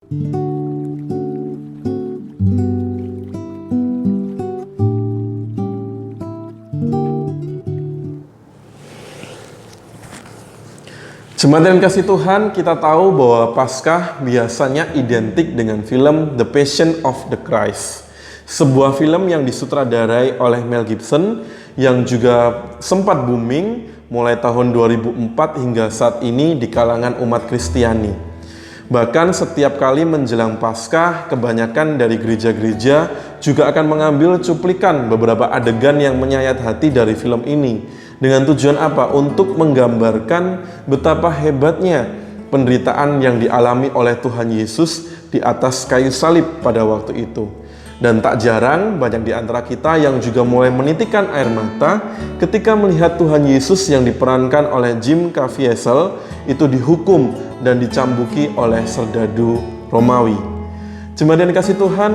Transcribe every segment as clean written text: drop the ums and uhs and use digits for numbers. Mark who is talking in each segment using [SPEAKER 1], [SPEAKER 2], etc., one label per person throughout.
[SPEAKER 1] Jemaat yang kasih Tuhan, kita tahu bahwa Paskah biasanya identik dengan film The Passion of the Christ. Sebuah film yang disutradarai oleh Mel Gibson yang juga sempat booming mulai tahun 2004 hingga saat ini di kalangan umat Kristiani. Bahkan setiap kali menjelang Paskah, kebanyakan dari gereja-gereja juga akan mengambil cuplikan beberapa adegan yang menyayat hati dari film ini. Dengan tujuan apa? Untuk menggambarkan betapa hebatnya penderitaan yang dialami oleh Tuhan Yesus di atas kayu salib pada waktu itu. Dan tak jarang banyak di antara kita yang juga mulai menitikkan air mata ketika melihat Tuhan Yesus yang diperankan oleh Jim Caviezel itu dihukum dan dicambuki oleh serdadu Romawi. Jemaat yang dikasih Tuhan,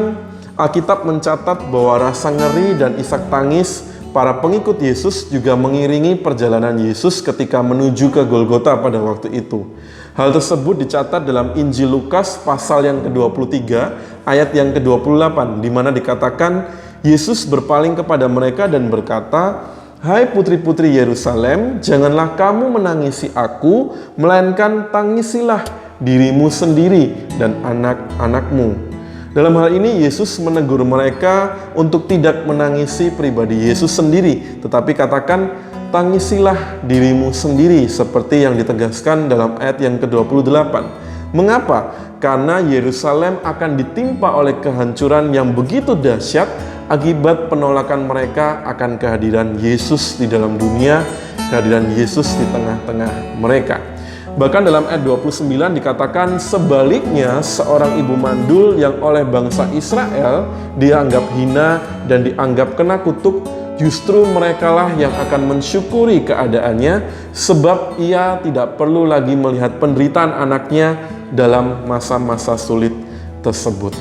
[SPEAKER 1] Alkitab mencatat bahwa rasa ngeri dan isak tangis para pengikut Yesus juga mengiringi perjalanan Yesus ketika menuju ke Golgota pada waktu itu. Hal tersebut dicatat dalam Injil Lukas pasal yang ke-23 ayat yang ke-28 di mana dikatakan Yesus berpaling kepada mereka dan berkata, "Hai putri-putri Yerusalem, janganlah kamu menangisi aku, melainkan tangisilah dirimu sendiri dan anak-anakmu." Dalam hal ini Yesus menegur mereka untuk tidak menangisi pribadi Yesus sendiri, tetapi katakan tangisilah dirimu sendiri seperti yang ditegaskan dalam ayat yang ke-28. Mengapa? Karena Yerusalem akan ditimpa oleh kehancuran yang begitu dahsyat akibat penolakan mereka akan kehadiran Yesus di dalam dunia, kehadiran Yesus di tengah-tengah mereka. Bahkan dalam ayat 29 dikatakan sebaliknya seorang ibu mandul yang oleh bangsa Israel dianggap hina dan dianggap kena kutuk, justru merekalah yang akan mensyukuri keadaannya sebab ia tidak perlu lagi melihat penderitaan anaknya dalam masa-masa sulit tersebut.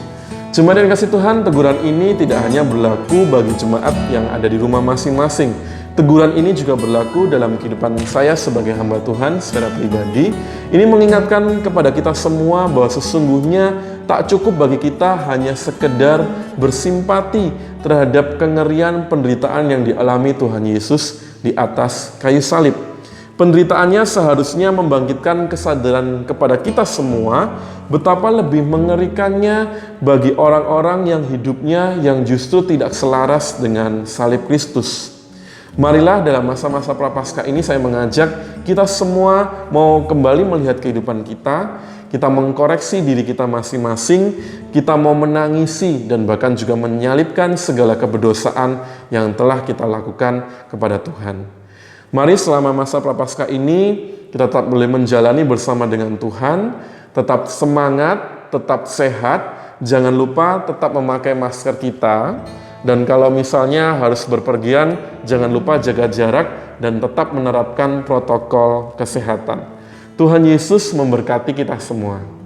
[SPEAKER 1] Jemaat yang kasih Tuhan, teguran ini tidak hanya berlaku bagi jemaat yang ada di rumah masing-masing. Teguran ini juga berlaku dalam kehidupan saya sebagai hamba Tuhan secara pribadi. Ini mengingatkan kepada kita semua bahwa sesungguhnya tak cukup bagi kita hanya sekedar bersimpati terhadap kengerian penderitaan yang dialami Tuhan Yesus di atas kayu salib. Penderitaannya seharusnya membangkitkan kesadaran kepada kita semua betapa lebih mengerikannya bagi orang-orang yang hidupnya yang justru tidak selaras dengan salib Kristus. Marilah dalam masa-masa Prapaskah ini saya mengajak kita semua mau kembali melihat kehidupan kita mengkoreksi diri kita masing-masing, kita mau menangisi dan bahkan juga menyalibkan segala keberdosaan yang telah kita lakukan kepada Tuhan. Mari selama masa Prapaskah ini kita tetap boleh menjalani bersama dengan Tuhan, tetap semangat, tetap sehat, jangan lupa tetap memakai masker kita. Dan kalau misalnya harus berpergian, jangan lupa jaga jarak dan tetap menerapkan protokol kesehatan. Tuhan Yesus memberkati kita semua.